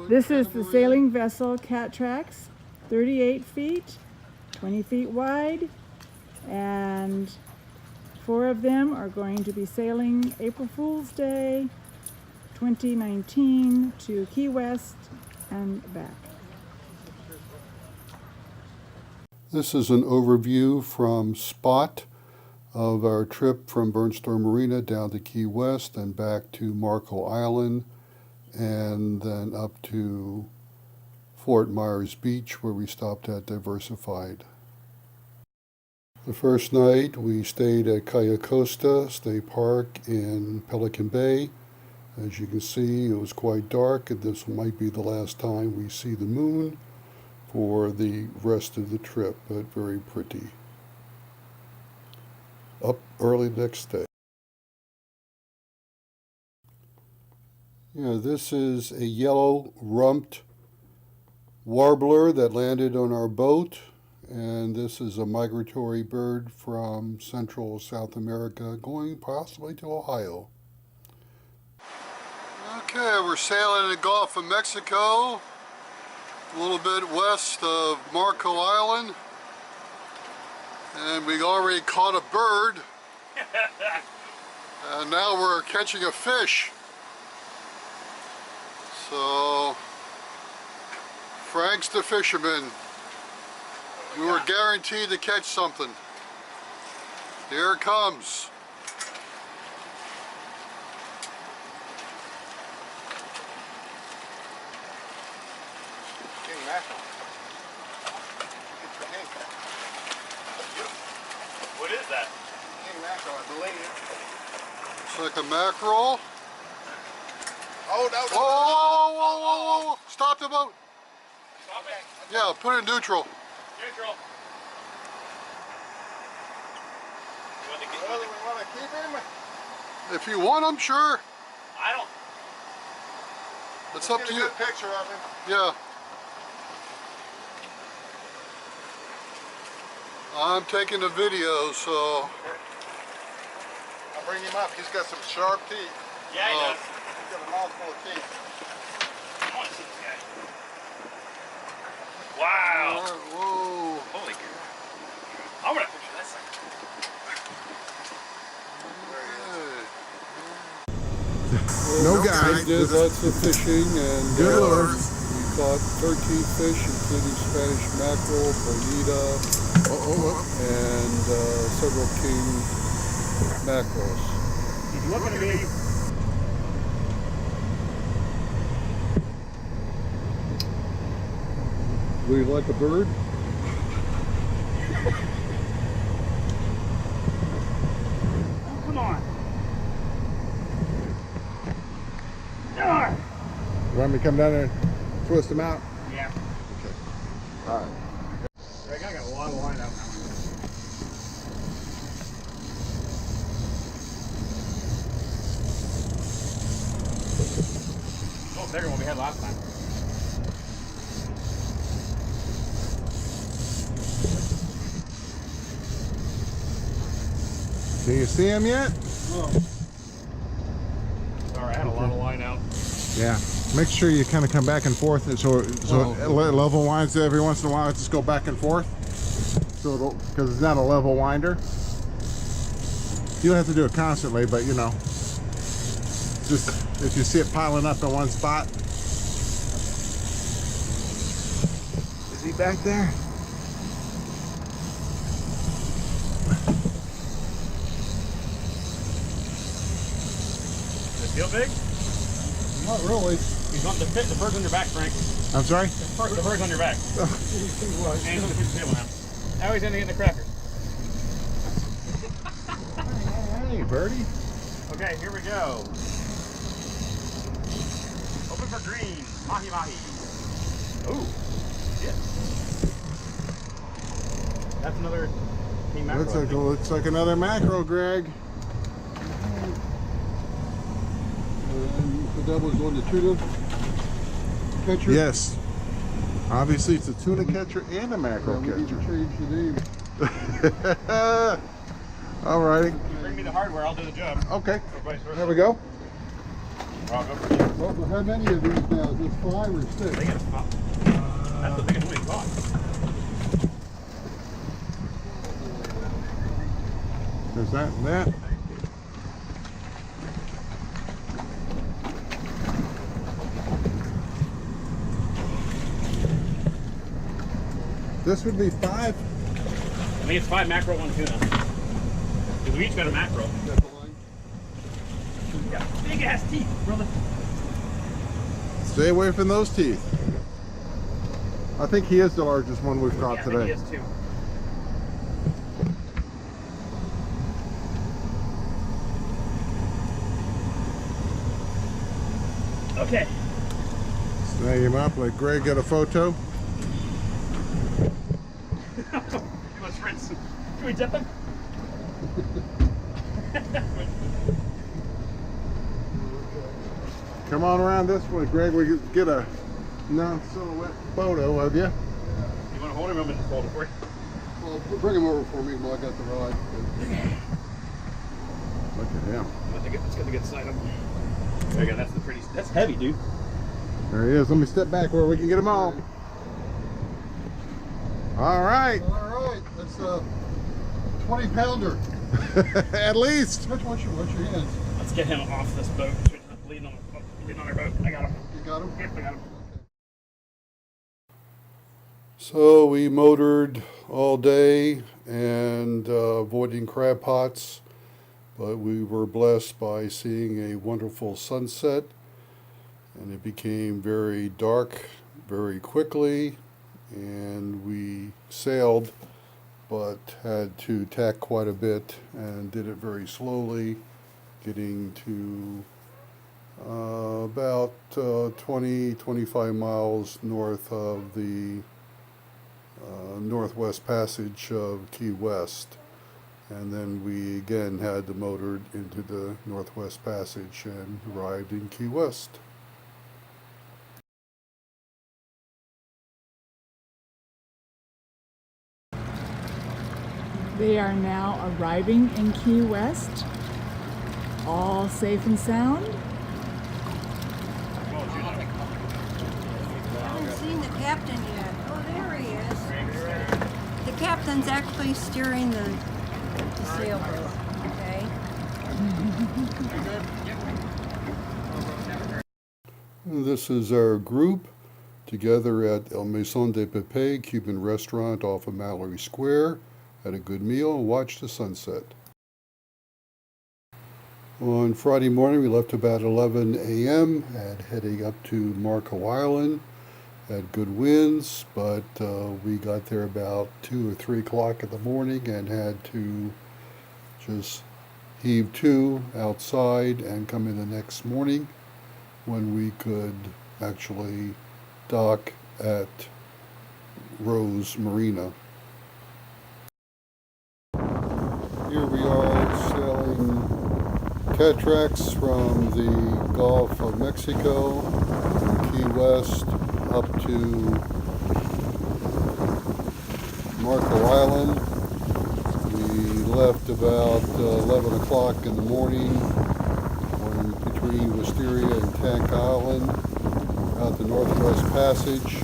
This is the sailing vessel Cat Tracks, 38 feet, 20 feet wide, and 4 of them are going to be sailing April Fool's Day 2019 to Key West and back. This is an overview from Spot of our trip from Burnt Store Marina down to Key West and back to Marco Island, and then up to Fort Myers Beach, where we stopped at Diversified. The first night we stayed at Cayo Costa State Park in Pelican Bay. As you can see, it was quite dark, and this might be the last time we see the moon for the rest of the trip, but very pretty. Up early next day. Yeah, this is a yellow-rumped warbler that landed on our boat, and this is a migratory bird from Central South America going possibly to Ohio. Okay, we're sailing in the Gulf of Mexico, a little bit west of Marco Island, and we already caught a bird, and now we're catching a fish. So, Frank's the fisherman. We were guaranteed to catch something. Here it comes. King mackerel. What is that? King mackerel, I believe. It's like a mackerel. Oh, no, Whoa, whoa, whoa, whoa, whoa. Stop the boat. Stop it. Yeah, put it in neutral. Neutral. We want to keep him? If you want them, sure. I don't. It's up Get to a you. good picture of him. Yeah. I'm taking a video, so. I'll bring him up. He's got some sharp teeth. Yeah, he does. He's got a mouthful of teeth. I want to see this guy. Wow. Whoa. Holy cow. I want to picture that sucker. No guy. Did lots of fishing, and Good lord. we caught 13 fish, including Spanish mackerel, bonita, and several king mackerels. He's looking at me. Do you like a bird? Oh, come on. You want me to come down there and twist him out? Yeah. Okay. All right. Greg, I got a lot of line out now. Oh, bigger one we had last time. Can you see him yet? Oh. Sorry, I had a lot of line out. Yeah. Make sure you kind of come back and forth, and so level winds every once in a while. Just go back and forth, so because it's not a level winder. You don't have to do it constantly, but you know, just if you see it piling up in one spot. Is he back there? Does it feel big? Not really. He's on the bird's on your back, Frank. I'm sorry? The bird's on your back. And he's on the kitchen table now. Now he's ending in the crackers. Hey, birdie. Okay, here we go. Open for green. Mahi mahi. Ooh. Shit. That's another king mackerel. Looks like another mackerel, Greg. That was on the tuna catcher? Yes. Obviously, it's a tuna catcher and a mackerel We need to catcher. change the name. All righty. Bring me the hardware, I'll do the job. Okay. Or vice versa. There we go. Rock up for you. Well, how many of these now? Is this 5 or 6? I think it's pop. That's the biggest we caught. There's that and that. This would be 5. I think it's 5 mackerel, 1 tuna. Because we each got a mackerel. Got big ass teeth, brother. Stay away from those teeth. I think he is the largest one we've caught Yeah, I today. think he is too. Okay. Snag him up, let Greg get a photo. Let's rinse. Can we dip him? Come on around this way, Greg. We can get a non-silhouette photo of you. You want to hold him? I'm going to hold it for you. Well, bring him over for me while I got the rod. Look at him. Let's get the good side of him. There you go. That's the pretty. That's heavy, dude. There he is. Let me step back where we can get him all. All right. All right, that's a 20-pounder. At least. Watch your hands. Let's get him off this boat. Leading on our boat. I got him. You got him? Yep, I got him. So we motored all day and avoiding crab pots, but we were blessed by seeing a wonderful sunset, and it became very dark very quickly, and we sailed but had to tack quite a bit and did it very slowly, getting to about 20-25 miles north of the Northwest Passage of Key West, and then we again had to motor into the Northwest Passage and arrived in Key West. They are now arriving in Key West, all safe and sound. I haven't seen the captain yet. Oh, there he is. The captain's actually steering the sailboat, okay? This is our group together at El Maison de Pepe Cuban restaurant off of Mallory Square. Had a good meal and watched the sunset. On Friday morning, we left about 11 a.m. and heading up to Marco Island. Had good winds, but we got there about 2 or 3 o'clock in the morning and had to just heave to outside and come in the next morning when we could actually dock at Rose Marina. Here we are sailing cataracts from the Gulf of Mexico, from Key West, up to Marco Island. We left about 11 o'clock in the morning between Wisteria and Tank Island, out the Northwest Passage,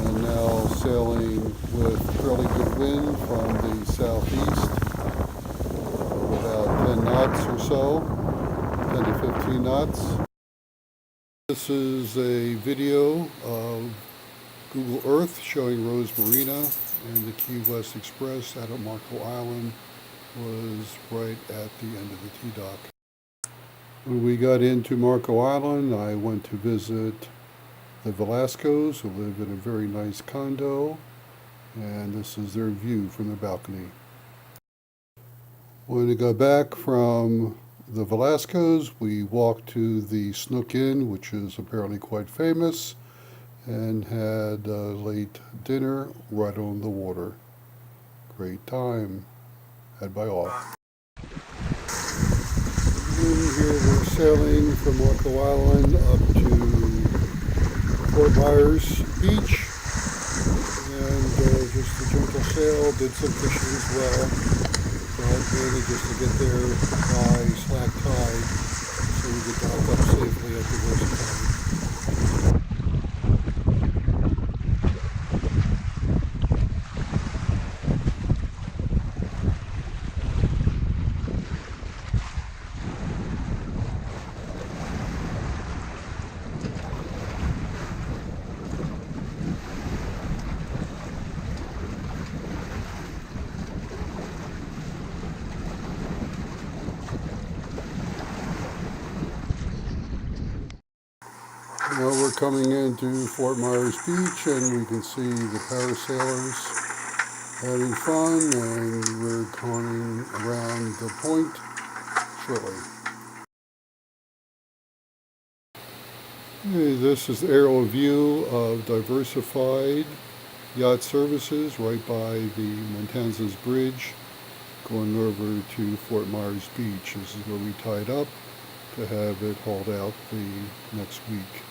and now sailing with fairly good wind from the southeast, about 10 knots or so, 10 to 15 knots. This is a video of Google Earth showing Rose Marina, and the Key West Express out of Marco Island was right at the end of the T-dock. When we got into Marco Island, I went to visit the Velascos, who live in a very nice condo, and this is their view from the balcony. When we got back from the Velascos, we walked to the Snook Inn, which is apparently quite famous, and had a late dinner right on the water. Great time had by all. And here we're sailing from Marco Island up to Fort Myers Beach, and just a gentle sail, did some fishing as well. But really just to get there by slack tide so we could dock up safely. at Diversified. Now we're coming into Fort Myers Beach, and we can see the parasailers having fun, and we're coming around the point shortly. Okay, this is the aerial view of Diversified Yacht Services right by the Matanzas Bridge going over to Fort Myers Beach. This is where we tied up to have it hauled out the next week.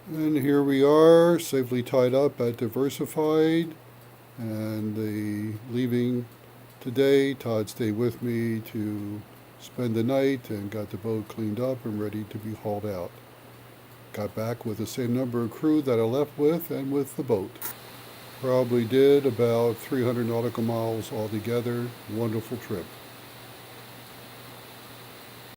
And here we are, safely tied up at Diversified, and leaving today. Todd stayed with me to spend the night and got the boat cleaned up and ready to be hauled out. Got back with the same number of crew that I left with and with the boat. Probably did about 300 nautical miles altogether. Wonderful trip.